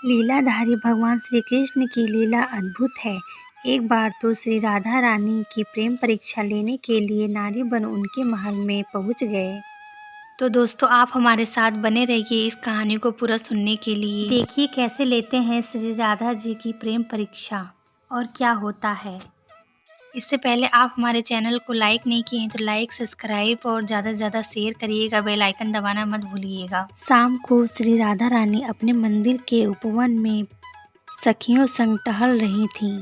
लीलाधारी भगवान श्री कृष्ण की लीला अद्भुत है। एक बार तो श्री राधा रानी की प्रेम परीक्षा लेने के लिए नारी बन उनके महल में पहुंच गए। तो दोस्तों, आप हमारे साथ बने रहिए इस कहानी को पूरा सुनने के लिए। देखिए कैसे लेते हैं श्री राधा जी की प्रेम परीक्षा और क्या होता है। इससे पहले आप हमारे चैनल को लाइक नहीं किए हैं तो लाइक, सब्सक्राइब और ज़्यादा से ज़्यादा शेयर करिएगा। बेल आइकन दबाना मत भूलिएगा। शाम को श्री राधा रानी अपने मंदिर के उपवन में सखियों संग टहल रही थीं।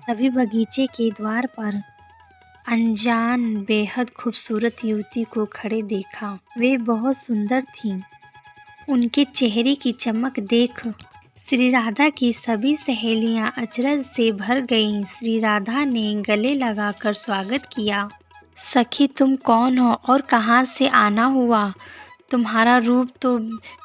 तभी बगीचे के द्वार पर अनजान बेहद खूबसूरत युवती को खड़े देखा। वे बहुत सुंदर थीं। उनके चेहरे की चमक देख श्री राधा की सभी सहेलियां अचरज से भर गईं। श्री राधा ने गले लगाकर स्वागत किया। सखी, तुम कौन हो और कहाँ से आना हुआ? तुम्हारा रूप तो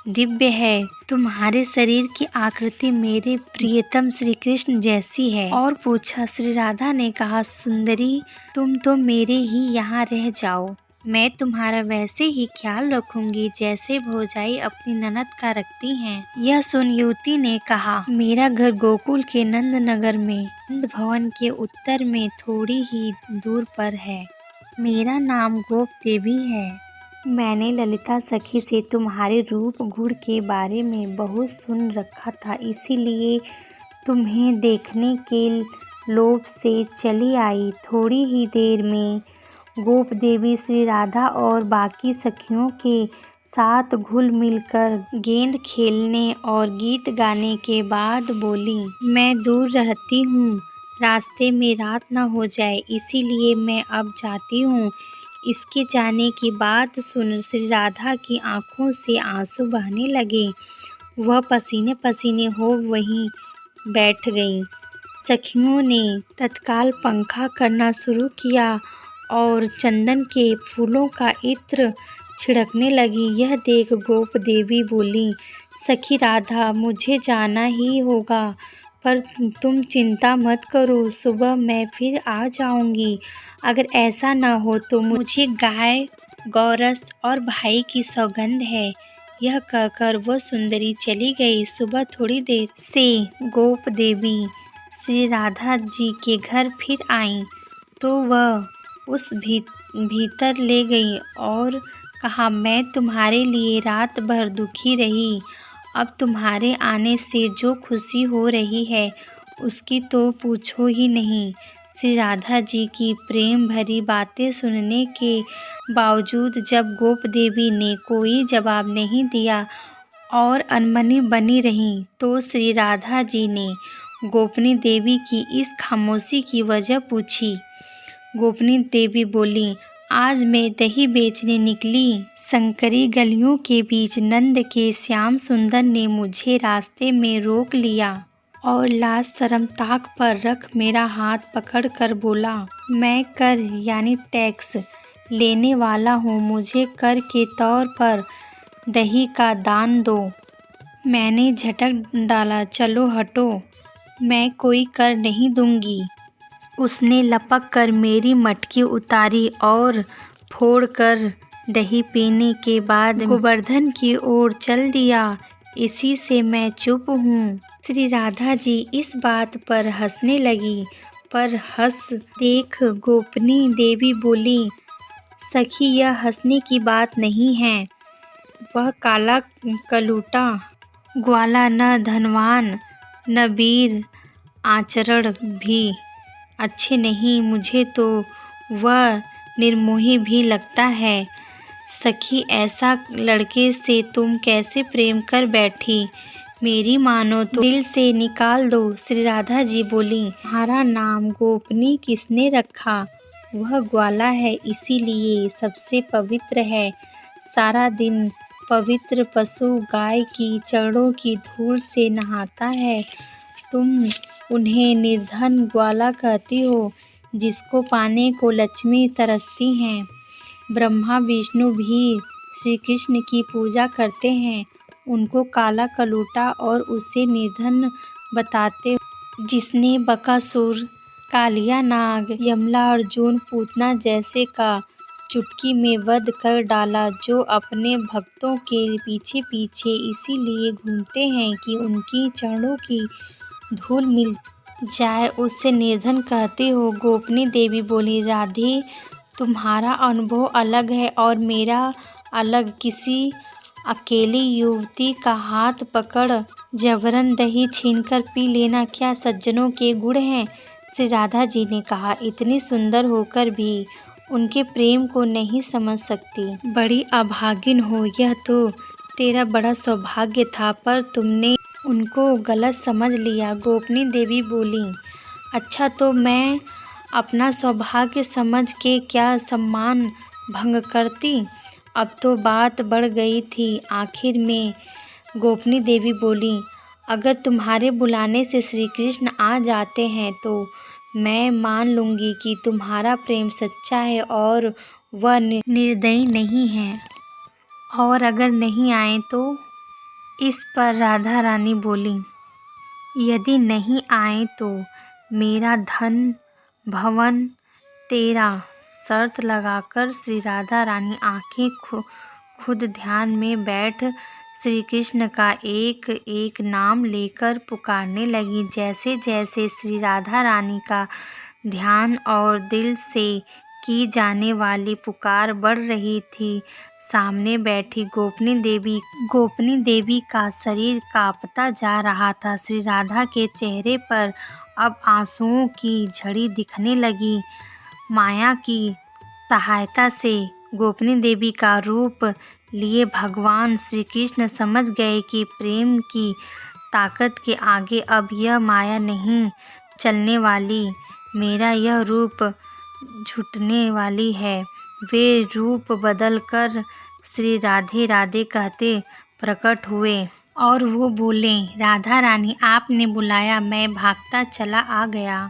दिव्य है। तुम्हारे शरीर की आकृति मेरे प्रियतम श्री कृष्ण जैसी है। और पूछा। श्री राधा ने कहा, सुंदरी, तुम तो मेरे ही यहाँ रह जाओ। मैं तुम्हारा वैसे ही ख्याल रखूंगी जैसे भौजाई अपनी ननद का रखती हैं। यह सुन युवती ने कहा, मेरा घर गोकुल के नंद नगर में नंद भवन के उत्तर में थोड़ी ही दूर पर है। मेरा नाम गोप देवी है। मैंने ललिता सखी से तुम्हारे रूप गुण के बारे में बहुत सुन रखा था, इसीलिए तुम्हें देखने के लोभ से चली आई। थोड़ी ही देर में गोप देवी श्री राधा और बाकी सखियों के साथ घुल मिलकर गेंद खेलने और गीत गाने के बाद बोली, मैं दूर रहती हूँ, रास्ते में रात न हो जाए, इसीलिए मैं अब जाती हूँ। इसके जाने की बात सुन श्री राधा की आंखों से आंसू बहने लगे। वह पसीने पसीने हो वहीं बैठ गईं। सखियों ने तत्काल पंखा करना शुरू किया और चंदन के फूलों का इत्र छिड़कने लगी। यह देख गोप देवी बोली, सखी राधा, मुझे जाना ही होगा, पर तुम चिंता मत करो, सुबह मैं फिर आ जाऊंगी। अगर ऐसा ना हो तो मुझे गाय, गौरस और भाई की सौगंध है। यह कहकर वह सुंदरी चली गई। सुबह थोड़ी देर से गोप देवी श्री राधा जी के घर फिर आईं तो वह उस भीतर ले गई और कहा, मैं तुम्हारे लिए रात भर दुखी रही। अब तुम्हारे आने से जो खुशी हो रही है उसकी तो पूछो ही नहीं। श्री राधा जी की प्रेम भरी बातें सुनने के बावजूद जब गोप देवी ने कोई जवाब नहीं दिया और अनमनी बनी रही तो श्री राधा जी ने गोपनी देवी की इस खामोशी की वजह पूछी। गोपनी देवी बोली, आज मैं दही बेचने निकली। संकरी गलियों के बीच नंद के श्याम सुंदर ने मुझे रास्ते में रोक लिया और लाज शर्म ताक पर रख मेरा हाथ पकड़कर बोला, मैं कर यानी टैक्स लेने वाला हूँ, मुझे कर के तौर पर दही का दान दो। मैंने झटक डाला, चलो हटो, मैं कोई कर नहीं दूंगी। उसने लपक कर मेरी मटकी उतारी और फोड़कर दही पीने के बाद गोवर्धन की ओर चल दिया। इसी से मैं चुप हूँ। श्री राधा जी इस बात पर हंसने लगी, पर हंस देख गोपनी देवी बोली, सखी, यह हंसने की बात नहीं है। वह काला कलूटा ग्वाला न धनवान न वीर आचरण भी अच्छे नहीं, मुझे तो वह निर्मोही भी लगता है। सखी, ऐसा लड़के से तुम कैसे प्रेम कर बैठी? मेरी मानो तो दिल से निकाल दो। श्री राधा जी बोली, तुम्हारा नाम गोपनी किसने रखा? वह ग्वाला है, इसीलिए सबसे पवित्र है। सारा दिन पवित्र पशु गाय की चरणों की धूल से नहाता है। तुम उन्हें निर्धन ग्वाला कहती हो, जिसको पाने को लक्ष्मी तरसती हैं। ब्रह्मा विष्णु भी श्री कृष्ण की पूजा करते हैं, उनको काला कलूटा और उसे निर्धन बताते हो। जिसने बकासुर, कालिया नाग, यमला, अर्जुन, पूतना जैसे का चुटकी में वध कर डाला, जो अपने भक्तों के पीछे पीछे इसीलिए घूमते हैं कि उनकी चरणों की धूल मिल जाए, उससे निर्धन कहती हो। गोपनी देवी बोली, राधे तुम्हारा अनुभव अलग है और मेरा अलग। किसी अकेली युवती का हाथ पकड़ जबरन दही छीनकर पी लेना क्या सज्जनों के गुण हैं? श्री राधा जी ने कहा, इतनी सुंदर होकर भी उनके प्रेम को नहीं समझ सकती। बड़ी अभागिन हो, यह तो तेरा बड़ा सौभाग्य था, पर तुमने उनको गलत समझ लिया। गोपनी देवी बोली, अच्छा तो मैं अपना सौभाग्य समझ के क्या सम्मान भंग करती? अब तो बात बढ़ गई थी। आखिर में गोपनी देवी बोली, अगर तुम्हारे बुलाने से श्री कृष्ण आ जाते हैं तो मैं मान लूँगी कि तुम्हारा प्रेम सच्चा है और वह निर्दयी नहीं है, और अगर नहीं आए तो? इस पर राधा रानी बोली, यदि नहीं आए तो मेरा धन भवन तेरा। शर्त लगाकर श्री राधा रानी आंखें खुद ध्यान में बैठ श्री कृष्ण का एक एक नाम लेकर पुकारने लगी। जैसे जैसे श्री राधा रानी का ध्यान और दिल से की जाने वाली पुकार बढ़ रही थी, सामने बैठी गोपनी देवी का शरीर कांपता जा रहा था। श्री राधा के चेहरे पर अब आंसुओं की झड़ी दिखने लगी। माया की सहायता से गोपनी देवी का रूप लिए भगवान श्री कृष्ण समझ गए कि प्रेम की ताकत के आगे अब यह माया नहीं चलने वाली, मेरा यह रूप झुटने वाली है। वे रूप बदल कर श्री राधे राधे कहते प्रकट हुए और वो बोले, राधा रानी आपने बुलाया, मैं भागता चला आ गया।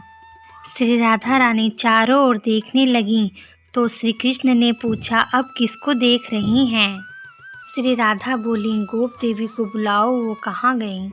श्री राधा रानी चारों ओर देखने लगीं तो श्री कृष्ण ने पूछा, अब किसको देख रही हैं? श्री राधा बोली, गोप देवी को बुलाओ, वो कहाँ गई?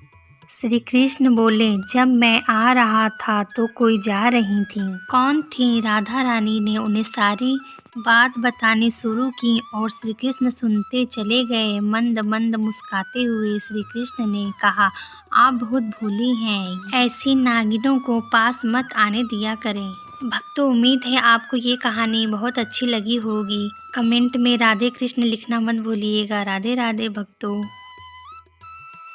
श्री कृष्ण बोले, जब मैं आ रहा था तो कोई जा रही थी। कौन थी? राधा रानी ने उन्हें सारी बात बतानी शुरू की और श्री कृष्ण सुनते चले गए। मंद मंद मुस्कुराते हुए श्री कृष्ण ने कहा, आप बहुत भोली हैं, ऐसी नागिनों को पास मत आने दिया करें। भक्तों, उम्मीद है आपको ये कहानी बहुत अच्छी लगी होगी। कमेंट में राधे कृष्ण लिखना मत भूलिएगा। राधे राधे भक्तों।